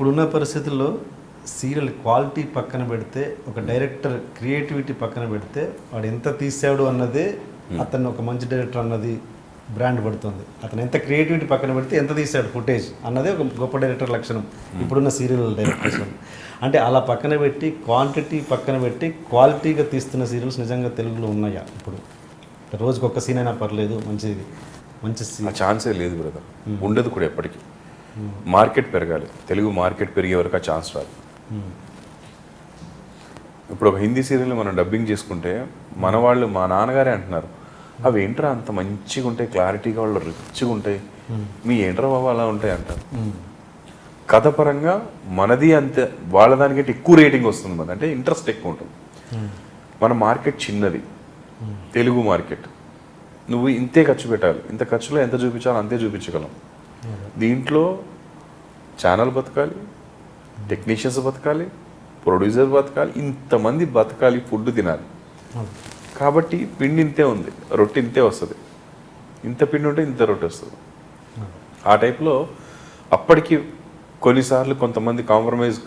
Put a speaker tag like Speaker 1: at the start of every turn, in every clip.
Speaker 1: ఇప్పుడున్న పరిస్థితుల్లో serial quality పక్కన పెడితే ఒక డైరెక్టర్ క్రియేటివిటీ పక్కన పెడితే వాడు ఎంత తీసాడు అన్నదే అతను ఒక మంచి డైరెక్టర్ అన్నది బ్రాండ్ పడుతుంది. అతను ఎంత క్రియేటివిటీ పక్కన పెడితే ఎంత తీసాడు ఫుటేజ్ అన్నదే ఒక గొప్ప డైరెక్టర్ లక్షణం ఇప్పుడున్న సీరియల్ డైరెక్టర్స్. అంటే అలా పక్కన పెట్టి క్వాంటిటీ పక్కన పెట్టి క్వాలిటీగా తీస్తున్న సీరియల్స్ నిజంగా తెలుగులో ఉన్నాయా? ఇప్పుడు రోజుకి ఒక్క సీన్ అయినా పర్లేదు, మంచిది మంచి
Speaker 2: ఛాన్సే లేదు బ్రదర్, ఉండదు కూడా ఎప్పటికీ. మార్కెట్ పెరగాలి, తెలుగు మార్కెట్ పెరిగే వరకు ఆ ఛాన్స్ రాదు. ఇప్పుడు ఒక హిందీ సీరియల్ని మనం డబ్బింగ్ చేసుకుంటే మన వాళ్ళు, మా నాన్నగారే అంటున్నారు, అవి ఏంట్రా అంత మంచిగా ఉంటాయి, క్లారిటీగా వాళ్ళు రిచ్గా ఉంటాయి, మీ ఏంట్రా బాబు అలా ఉంటాయి అంటారు. కథ పరంగా మనది అంతే, వాళ్ళ దానికంటే ఎక్కువ రేటింగ్ వస్తుంది, మన అంటే ఇంట్రెస్ట్ ఎక్కువ ఉంటుంది. మన మార్కెట్ చిన్నది, తెలుగు మార్కెట్. నువ్వు ఇంతే ఖర్చు పెట్టాలి, ఇంత ఖర్చులో ఎంత చూపించాలో అంతే చూపించగలం. దీంట్లో ఛానల్ బతకాలి, టెక్నీషియన్స్ బతకాలి, ప్రొడ్యూసర్ బతకాలి, ఇంతమంది బతకాలి, ఫుడ్ తినాలి. కాబట్టి పిండి ఇంతే ఉంది, రొట్టె ఇంతే వస్తుంది. ఇంత పిండి ఉంటే ఇంత రొట్టె వస్తుంది. ఆ టైప్లో అప్పటికి కొన్నిసార్లు కొంతమంది కాంప్రమైజ్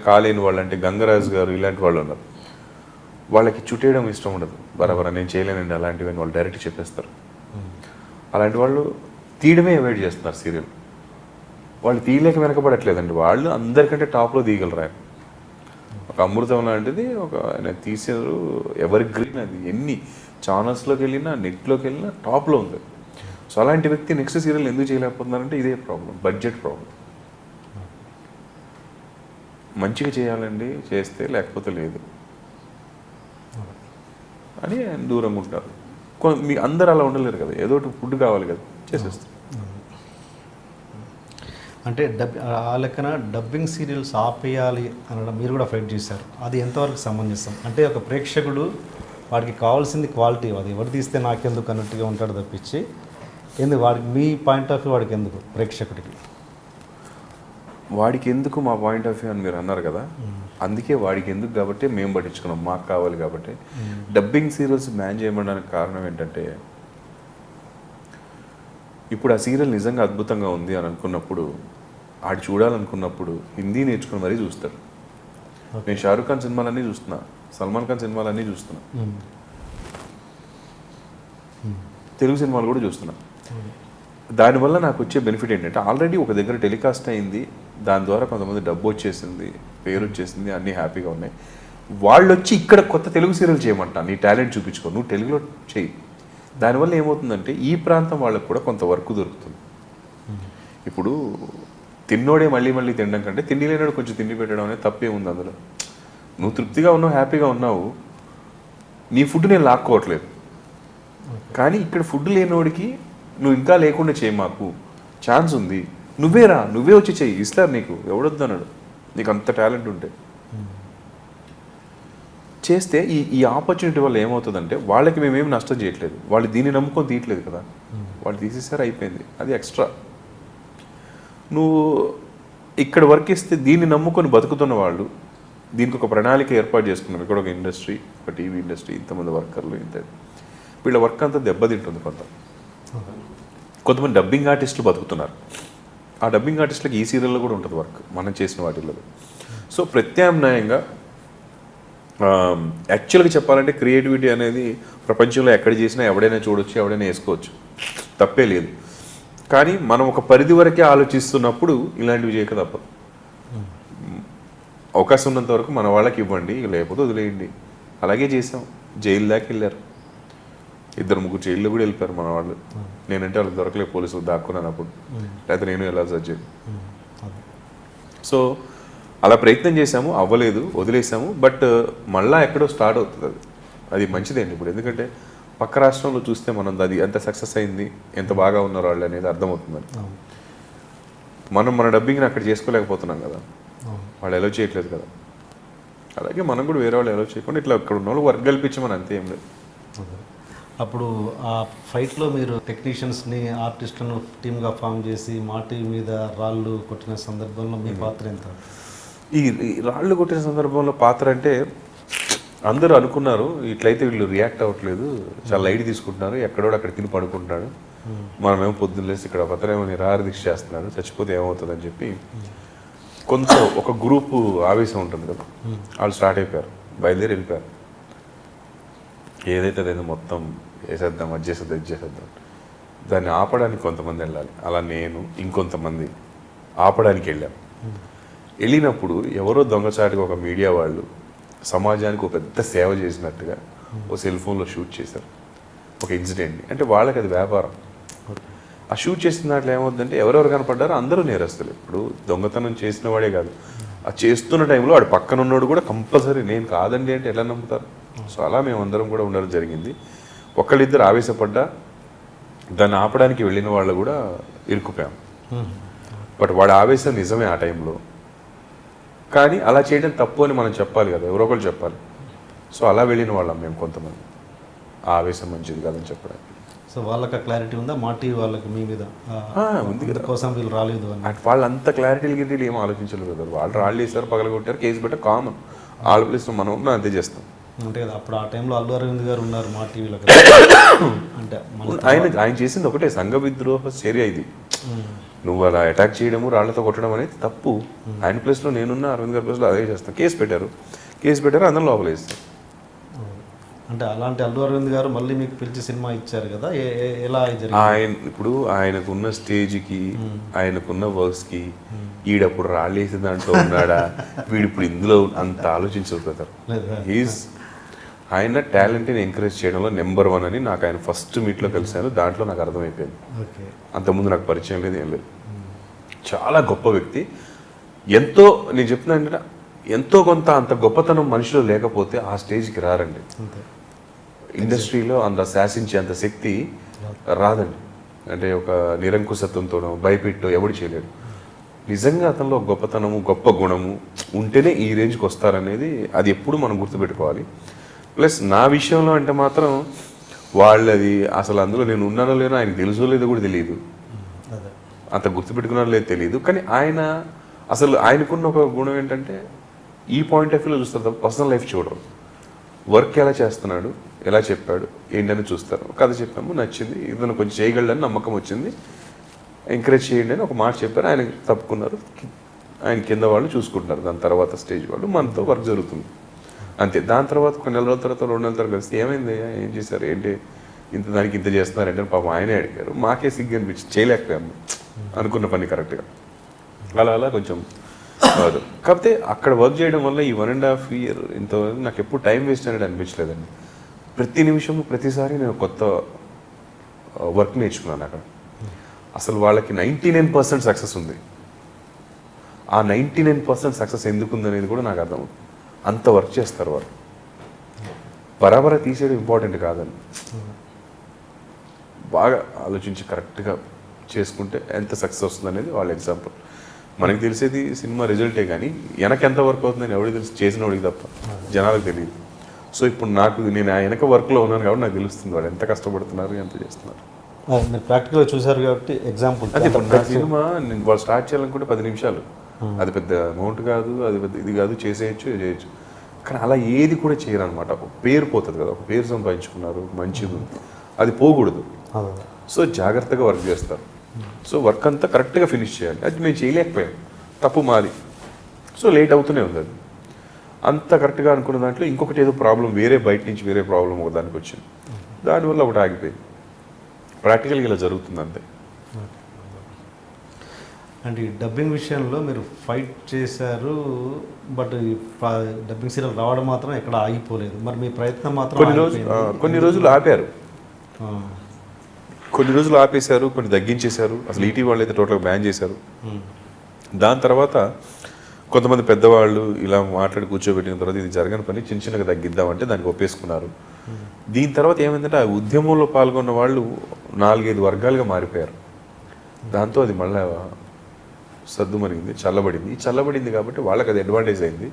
Speaker 2: కాలేని వాళ్ళు, అంటే గంగరాజు గారు ఇలాంటి వాళ్ళు ఉన్నారు. వాళ్ళకి చుట్టేయడం ఇష్టం ఉండదు, బరాబరా నేను చేయలేనండి అలాంటివన్నీ వాళ్ళు డైరెక్ట్ చెప్పేస్తారు. అలాంటి వాళ్ళు తీయడమే అవాయిడ్ చేస్తున్నారు సీరియల్. వాళ్ళు తీయలేక వెనకబడట్లేదండి, వాళ్ళు అందరికంటే టాప్లో తీయగలరు. ఆయన ఒక అమృతం లాంటిది, ఒక ఆయన తీసారు, ఎవరి గ్రీన్, అది ఎన్ని ఛానల్స్లోకి వెళ్ళినా నెట్లోకి వెళ్ళినా టాప్లో ఉంది. సో అలాంటి వ్యక్తి నెక్స్ట్ సీరియల్ ఎందుకు చేయలేకపోతున్నారంటే ఇదే ప్రాబ్లం, బడ్జెట్ ప్రాబ్లం. మంచిగా చేయాలండి, చేస్తే, లేకపోతే లేదు అని దూరంగా ఉంటారు. మీ అందరు అలా ఉండలేరు కదా, ఏదో ఒకటి ఫుడ్ కావాలి కదా, చేసేస్తారు.
Speaker 1: అంటే ఆ లెక్కన డబ్బింగ్ సీరియల్స్ ఆపేయాలి అనడం మీరు కూడా ఫైట్ చేశారు. అది ఎంతవరకు సమంజసం? అంటే ఒక ప్రేక్షకుడు వాడికి కావాల్సింది క్వాలిటీ, అది ఎవరు తీస్తే నాకెందుకు అన్నట్టుగా ఉంటాడు తప్పించి, ఎందుకు వాడికి, మీ పాయింట్ ఆఫ్ వ్యూ వాడికి ఎందుకు, ప్రేక్షకుడికి
Speaker 2: వాడికి ఎందుకు మా పాయింట్ ఆఫ్ వ్యూ అని మీరు అన్నారు కదా, అందుకే వాడికి ఎందుకు కాబట్టి మేము పట్టించుకున్నాం, మాకు కావాలి కాబట్టి. డబ్బింగ్ సీరియల్స్ బ్యాన్ చేయమనడానికి కారణం ఏంటంటే, ఇప్పుడు ఆ సీరియల్ నిజంగా అద్భుతంగా ఉంది అని అనుకున్నప్పుడు, ఆడు చూడాలనుకున్నప్పుడు హిందీ నేర్చుకుని మరీ చూస్తాడు. నేను షారూఖ్ ఖాన్ సినిమాలన్నీ చూస్తున్నా, సల్మాన్ ఖాన్ సినిమాలన్నీ చూస్తున్నా, తెలుగు సినిమాలు కూడా చూస్తున్నా. దానివల్ల నాకు వచ్చే బెనిఫిట్ ఏంటంటే, ఆల్రెడీ ఒక దగ్గర టెలికాస్ట్ అయింది, దాని ద్వారా కొంతమంది డబ్బు వచ్చేసింది, పేరు వచ్చేసింది, అన్నీ హ్యాపీగా ఉన్నాయి. వాళ్ళు వచ్చి ఇక్కడ కొత్త తెలుగు సీరియల్ చేయమంటా, నీ టాలెంట్ చూపించుకో, నువ్వు తెలుగులో చేయి. దానివల్ల ఏమవుతుందంటే ఈ ప్రాంతం వాళ్ళకు కూడా కొంత వర్క్ దొరుకుతుంది. ఇప్పుడు తిన్నోడే మళ్ళీ మళ్ళీ తినడం కంటే తిండి లేనాడు కొంచెం తిండి పెట్టడం అనేది తప్పే ఉంది అందులో. నువ్వు తృప్తిగా ఉన్నావు, హ్యాపీగా ఉన్నావు, నీ ఫుడ్ నేను లాక్కోవట్లేదు. కానీ ఇక్కడ ఫుడ్ లేనోడికి నువ్వు ఇంకా లేకుండా చేయి, మాకు ఛాన్స్ ఉంది, నువ్వే రా, నువ్వే వచ్చి చెయ్యి, ఇస్తారు నీకు, ఎవడొద్దు అన్నాడు, నీకు అంత టాలెంట్ ఉంటే చేస్తే. ఈ ఆపర్చునిటీ వల్ల ఏమవుతుందంటే, వాళ్ళకి మేమేమి నష్టం చేయట్లేదు, వాళ్ళు దీన్ని నమ్ముకొని తీయట్లేదు కదా, వాళ్ళు తీసేసారు, అయిపోయింది, అది ఎక్స్ట్రా. నువ్వు ఇక్కడ వర్క్ ఇస్తే దీన్ని నమ్ముకొని బతుకుతున్న వాళ్ళు దీనికి ఒక ప్రణాళిక ఏర్పాటు చేసుకున్నారు. ఇక్కడ ఒక ఇండస్ట్రీ, ఒక టీవీ ఇండస్ట్రీ, ఇంతమంది వర్కర్లు, ఇంత వీళ్ళ వర్క్ అంతా దెబ్బతింటుంది. కొంతమంది డబ్బింగ్ ఆర్టిస్టులు బతుకుతున్నారు, ఆ డబ్బింగ్ ఆర్టిస్టులకి ఈ సీరియల్లో కూడా ఉంటుంది వర్క్, మనం చేసిన వాటిల్లో. సో ప్రత్యామ్నాయంగా యాక్చువల్గా చెప్పాలంటే క్రియేటివిటీ అనేది ప్రపంచంలో ఎక్కడ చేసినా ఎవడైనా చూడొచ్చు, ఎవడైనా వేసుకోవచ్చు, తప్పే లేదు. కానీ మనం ఒక పరిధి వరకే ఆలోచిస్తున్నప్పుడు ఇలాంటివి చేయక తప్పదు. అవకాశం ఉన్నంత వరకు మన వాళ్ళకి ఇవ్వండి, లేకపోతే వదిలేయండి. అలాగే చేసాం, జైలు దాకా వెళ్ళారు, 2-3 జైల్లో కూడా వెళ్ళిపోయారు మన వాళ్ళు. నేనంటే వాళ్ళకి దొరకలేదు, పోలీసులు దాక్కున్నాను అప్పుడు, లేకపోతే నేను ఎలా సర్జరీ. సో అలా ప్రయత్నం చేశాము, అవ్వలేదు, వదిలేసాము. బట్ మళ్ళీ ఎక్కడో స్టార్ట్ అవుతుంది, అది మంచిదండి ఇప్పుడు. ఎందుకంటే పక్క రాష్ట్రంలో చూస్తే మనం అది ఎంత సక్సెస్ అయింది, ఎంత బాగా ఉన్నారు వాళ్ళు అనేది అర్థమవుతుందని. మనం మన డబ్బింగ్ని అక్కడ చేసుకోలేకపోతున్నాం కదా, వాళ్ళు ఎలా చేయట్లేదు కదా. అలాగే మనం కూడా వేరే వాళ్ళు ఎలా చేయకుండా ఇట్లా అక్కడ ఉన్న వాళ్ళు వర్క్ కల్పించమని, అంతే, ఏం లేదు.
Speaker 1: అప్పుడు ఆ ఫైట్లో మీరు టెక్నీషియన్స్ని, ఆర్టిస్టులను టీమ్గా ఫామ్ చేసి మా టీం మీద రాళ్ళు కొట్టిన సందర్భంలో మీ పాత్ర ఎంత?
Speaker 2: ఈ రాళ్ళు కొట్టిన సందర్భంలో పాత్ర అంటే అందరూ అనుకున్నారు ఇట్లయితే వీళ్ళు రియాక్ట్ అవ్వట్లేదు, చాలా లైట్ తీసుకుంటున్నారు, ఎక్కడోడు అక్కడ తిని పడుకుంటున్నాడు, మనమేమో పొద్దున్న లేసి ఇక్కడ ఒకతనేమో నిరాహార దీక్ష చేస్తున్నాడు, చచ్చిపోతే ఏమవుతుందని చెప్పి కొంత ఒక గ్రూపు ఆవేశం ఉంటుంది కదా, వాళ్ళు స్టార్ట్ అయిపోయారు, బయలుదేరి వెళ్ళిపోయారు. ఏదైతే అదేదో మొత్తం వేసేద్దాం, అది చేసేద్దాం, ఇది చేసేద్దాం. దాన్ని ఆపడానికి కొంతమంది వెళ్ళాలి. అలా నేను ఇంకొంతమంది ఆపడానికి వెళ్ళాను. వెళ్ళినప్పుడు ఎవరో దొంగచాటుగా ఒక మీడియా వాళ్ళు సమాజానికి ఒక పెద్ద సేవ చేసినట్టుగా ఓ సెల్ ఫోన్లో షూట్ చేశారు ఒక ఇన్సిడెంట్ని. అంటే వాళ్ళకి అది వ్యాపారం. ఆ షూట్ చేసిన దాంట్లో ఏమవుతుందంటే ఎవరెవరు కనపడ్డారో అందరూ నేరస్తులు. ఇప్పుడు దొంగతనం చేసిన వాడే కాదు, ఆ చేస్తున్న టైంలో వాడు పక్కన ఉన్నోడు కూడా కంపల్సరీ నేను కాదండి అంటే ఎలా నమ్ముతారు? సో అలా మేము అందరం కూడా ఉండడం జరిగింది. ఒకళ్ళిద్దరు ఆవేశపడ్డా దాన్ని ఆపడానికి వెళ్ళిన వాళ్ళు కూడా ఇరుక్కుపోయాం. బట్ వాడి ఆవేశం నిజమే ఆ టైంలో, కానీ అలా చేయడం తప్పు అని మనం చెప్పాలి కదా, ఎవరో ఒకరు చెప్పాలి. సో అలా వెళ్ళిన వాళ్ళం మేము కొంతమంది, ఆ ఆవేశం మంచిది కాదని చెప్పడానికి.
Speaker 1: సో వాళ్ళకి క్లారిటీ ఉందా మా టీవీ వాళ్ళకి మీ మీద
Speaker 2: ఉంది కదా,
Speaker 1: కోసం వీళ్ళు రాలేదు అని?
Speaker 2: వాళ్ళు అంత క్లారిటీలు గిట్టి ఏం ఆలోచించలేదు కదా. వాళ్ళు రాళ్ళు వేసారు, పగలగొట్టారు, కేసు పెట్టారు, కామన్. వాళ్ళ ప్లేస్లో మనం అంతే చేస్తాం.
Speaker 1: అంటే కదా అప్పుడు ఆ టైంలో అల్లు అరవింద్ గారు ఉన్నారు మా టీవీలో. అంటే
Speaker 2: ఆయన చేసింది ఒకటే, సంఘ విద్రోహ చర్య ఇది. నువ్వు అలా అటాక్ చేయడము, రాళ్లతో కొట్టడం అనేది తప్పు. ఆయన ప్లేస్లో నేనున్న, అరవింద్ గారి ప్లేస్లో అదే చేస్తాను. కేసు పెట్టారు, అందరం లోపల వేస్తారు.
Speaker 1: అంటే అలాంటి అల్లు అరవింద్ గారు మళ్ళీ మీకు పిలిచి సినిమా ఇచ్చారు కదా, ఎలా
Speaker 2: ఇప్పుడు ఆయనకున్న స్టేజ్కి, ఆయనకున్న వర్క్స్కి ఈడప్పుడు రాళ్ళు వేసిన దాంట్లో ఉన్నాడా, వీడిప్పుడు ఇందులో అంత ఆలోచించగలుగుతారు. ఆయన టాలెంట్ని ఎంకరేజ్ చేయడంలో నెంబర్ 1 అని నాకు ఆయన ఫస్ట్ మీట్లో కలిశాను. దాంట్లో నాకు అర్థమైపోయింది. అంతకుముందు నాకు పరిచయం లేదు, ఏం లేదు. చాలా గొప్ప వ్యక్తి. ఎంతో నేను చెప్తున్నా ఏంటంటే ఎంతో కొంత అంత గొప్పతనం మనిషిలో లేకపోతే ఆ స్టేజ్కి రారండి. ఇండస్ట్రీలో అంత శాసించే అంత శక్తి రాదండి. అంటే ఒక నిరంకుశత్వంతోనో భయపెట్టో ఎవడు చేయలేడు. నిజంగా అతనిలో గొప్పతనము, గొప్ప గుణము ఉంటేనే ఈ రేంజ్కి వస్తారనేది అది ఎప్పుడు మనం గుర్తుపెట్టుకోవాలి. ప్లస్ నా విషయంలో అంటే మాత్రం వాళ్ళది అసలు అందులో నేను ఉన్నానో లేనో ఆయనకు తెలుసో లేదో కూడా తెలియదు, అంత గుర్తుపెట్టుకున్నారో లేదో తెలియదు. కానీ ఆయన అసలు ఆయనకున్న ఒక గుణం ఏంటంటే ఈ పాయింట్ ఆఫ్ వ్యూలో చూస్తారు తప్ప పర్సనల్ లైఫ్ చూడరు. వర్క్ ఎలా చేస్తున్నాడు, ఎలా చెప్పాడు ఏంటని చూస్తారు. కథ చెప్పాము, నచ్చింది, ఇతను కొంచెం చేయగలడని నమ్మకం వచ్చింది, ఎంకరేజ్ చేయండి అని ఒక మాట చెప్పారు. ఆయన తప్పుకున్నారు, ఆయన కింద వాళ్ళు చూసుకుంటున్నారు. దాని తర్వాత స్టేజ్ వాళ్ళు మనతో వర్క్ జరుగుతుంది అంతే. దాని తర్వాత కొన్ని నెలల తర్వాత 2 నెలల తర్వాత కలిసి ఏమైంది, ఏం చేశారు, ఏంటి దానికి ఇంత చేస్తున్నారంటే పాపం ఆయనే అడిగారు. మాకే సిగ్గు అనిపించి చేయలేకపోయాము అనుకున్న పని కరెక్ట్గా. అలా కొంచెం కాదు. కాకపోతే అక్కడ వర్క్ చేయడం వల్ల ఈ 1.5 year ఇంతవరకు నాకు ఎప్పుడు టైం వేస్ట్ అనేది అనిపించలేదండి. ప్రతి నిమిషం, ప్రతిసారి నేను కొత్త వర్క్ నేర్చుకున్నాను అక్కడ. అసలు వాళ్ళకి 99% సక్సెస్ ఉంది. ఆ 99% సక్సెస్ ఎందుకు ఉందనేది కూడా నాకు అర్థమవుతుంది. అంత వర్క్ చేస్తారు వాళ్ళు. బరాబరా తీసేయడం ఇంపార్టెంట్ కాదని బాగా ఆలోచించి కరెక్ట్గా చేసుకుంటే ఎంత సక్సెస్ వస్తుంది అనేది వాళ్ళ ఎగ్జాంపుల్. మనకి తెలిసేది సినిమా రిజల్టే, కానీ వెనక ఎంత వర్క్ అవుతుందని ఎవరికి తెలిసి, చేసిన వాడికి తప్ప జనాలకు తెలియదు. సో ఇప్పుడు నేను ఆ వెనక వర్క్లో ఉన్నాను కాబట్టి నాకు తెలుస్తుంది వాళ్ళు ఎంత కష్టపడుతున్నారు, ఎంత చేస్తున్నారు.
Speaker 1: మీరు ప్రాక్టికల్గా చూసారు కాబట్టి ఎగ్జాంపుల్.
Speaker 2: అదే నా సినిమా వాళ్ళు స్టార్ట్ చేయాలనుకుంటే 10 నిమిషాలు. అది పెద్ద అమౌంట్ కాదు, అది పెద్ద ఇది కాదు, చేయొచ్చు. కానీ అలా ఏది కూడా చేయరు అనమాట. ఒక పేరు పోతుంది కదా, ఒక పేరు సంపాదించుకున్నారు, మంచిది, అది పోకూడదు. సో జాగ్రత్తగా వర్క్ చేస్తారు. సో వర్క్ అంతా కరెక్ట్గా ఫినిష్ చేయాలి. అది మేము చేయలేకపోయాం, తప్పు మాది. సో లేట్ అవుతూనే ఉంది. అది అంత కరెక్ట్గా అనుకున్న దాంట్లో ఇంకొకటి ఏదో ప్రాబ్లం, బయట నుంచి వేరే ప్రాబ్లం ఒక దానికి వచ్చింది. దానివల్ల ఒకటి ఆగిపోయింది. ప్రాక్టికల్గా ఇలా జరుగుతుంది అంతే.
Speaker 1: అంటే ఈ డబ్బింగ్ విషయంలో మీరు ఫైట్ చేశారు, బట్ డబ్బింగ్ సీరియల్ రావడం మాత్రం ఎక్కడ ఆగిపోలేదు. మరి మీ ప్రయత్నం మాత్రం
Speaker 2: కొన్ని రోజులు ఆపారు, కొన్ని రోజులు ఆపేశారు, కొన్ని తగ్గించేశారు. అసలు ఈటీవీ వాళ్ళు అయితే టోటల్గా బ్యాన్ చేశారు. దాని తర్వాత కొంతమంది పెద్దవాళ్ళు ఇలా మాట్లాడి కూర్చోబెట్టిన తర్వాత ఇది జరగని పని, చిన్నగా తగ్గిద్దామంటే దానికి ఒప్పేసుకున్నారు. దీని తర్వాత ఏమైందంటే ఆ ఉద్యమంలో పాల్గొన్న వాళ్ళు 4-5 వర్గాలుగా మారిపోయారు. దాంతో అది మళ్ళీ సర్దుమరిగింది, చల్లబడింది కాబట్టి వాళ్ళకి అది అడ్వాంటేజ్ అయింది.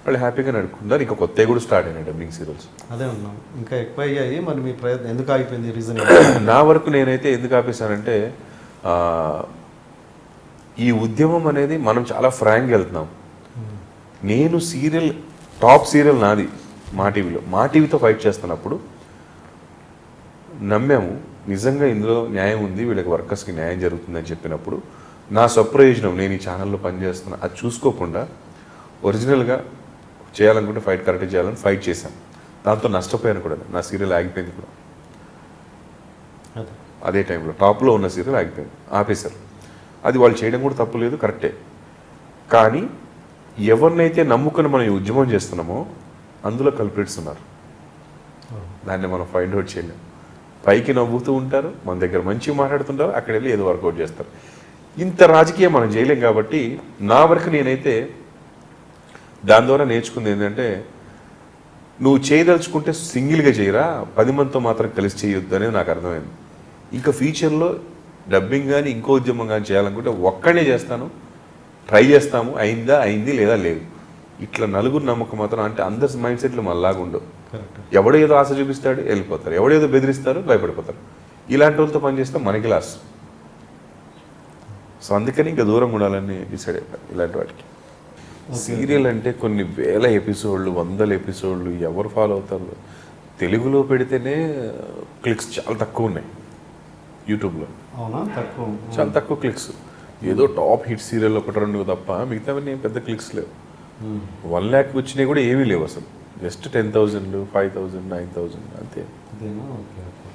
Speaker 2: వాళ్ళు హ్యాపీగా నడుపుకున్నారు. ఇంకా కొత్తవి కూడా స్టార్ట్ అయినాయి డబ్బింగ్ సీరియల్స్.
Speaker 1: అదే ఉన్నాం, ఇంకా ఎక్కువ అయ్యాయి. మరి మీ ప్రయత్నం ఎందుకు ఆగిపోయింది, రీజన్?
Speaker 2: నా వరకు నేనైతే ఎందుకు ఆపేశానంటే ఈ ఉద్యమం అనేది మనం చాలా ఫ్రాంక్గా వెళ్తున్నాం. నేను టాప్ సీరియల్ నాది మా టీవీతో ఫైట్ చేస్తున్నప్పుడు నమ్మాము నిజంగా ఇందులో న్యాయం ఉంది, వీళ్ళకి వర్కర్స్కి న్యాయం జరుగుతుందని చెప్పినప్పుడు నా స్వప్రయోజనం నేను ఈ ఛానల్లో పనిచేస్తున్నా అది చూసుకోకుండా ఒరిజినల్గా చేయాలనుకుంటే ఫైట్ కరెక్ట్గా చేయాలని ఫైట్ చేశాను. దాంతో నష్టపోయాను కూడా. నా సీరియల్ ఆగిపోయింది కూడా.
Speaker 1: అదే
Speaker 2: అదే టైంలో టాప్లో ఉన్న సీరియల్ ఆగిపోయింది, ఆపేశారు. అది వాళ్ళు చేయడం కూడా తప్పు లేదు, కరెక్టే. కానీ ఎవరినైతే నమ్ముకుని మనం ఈ ఉద్యమం చేస్తున్నామో అందులో కల్ప్రిట్స్ ఉన్నారు. దాన్ని మనం ఫైండ్ అవుట్ చేయలేం. పైకి నవ్వుతూ ఉంటారు, మన దగ్గర మంచిగా మాట్లాడుతుంటారు, అక్కడ వెళ్ళి ఏదో వర్కౌట్ చేస్తారు. ఇంత రాజకీయం మనం చేయలేం. కాబట్టి నా వరకు నేనైతే దాని ద్వారా నేర్చుకుంది ఏంటంటే, నువ్వు చేయదలుచుకుంటే సింగిల్గా చేయరా, 10 మందితో మాత్రం కలిసి చేయొద్దు అనేది నాకు అర్థమైంది. ఇంకా ఫ్యూచర్లో డబ్బింగ్ కానీ ఇంకో ఉద్యమం కానీ చేయాలనుకుంటే ఒక్కడే చేస్తాను, ట్రై చేస్తాము, అయింది లేదా లేదు. ఇట్లా నలుగురు నమ్మకం మాత్రం, అంటే అందరి మైండ్ సెట్లు మనలాగా ఉండవు.
Speaker 1: కరెక్ట్.
Speaker 2: ఎవడో ఏదో ఆశ చూపిస్తాడు వెళ్ళిపోతారు, ఎవడేదో బెదిరిస్తారు భయపడిపోతారు. ఇలాంటి వాళ్ళతో పనిచేస్తే మనకి లాస్. సో అందుకని ఇంకా దూరం ఉండాలని డిసైడ్ అయిపోయారు ఇలాంటి వాటికి. సీరియల్ అంటే కొన్ని వేల ఎపిసోడ్లు, 100 ఎపిసోడ్లు, ఎవరు ఫాలో అవుతారు? తెలుగులో పెడితేనే క్లిక్స్ చాలా తక్కువ ఉన్నాయి యూట్యూబ్లో.
Speaker 1: అవునా? తక్కువ.
Speaker 2: చాలా తక్కువ క్లిక్స్. ఏదో టాప్ హిట్ సీరియల్ 1-2 తప్ప మిగతావన్నీ పెద్ద క్లిక్స్ లేవు. 1 lakh వచ్చినాయి కూడా ఏమీ లేవు అసలు. జస్ట్ 10,000, 5,000, 9,000 అంతే.
Speaker 1: అదేనా? Okay okay.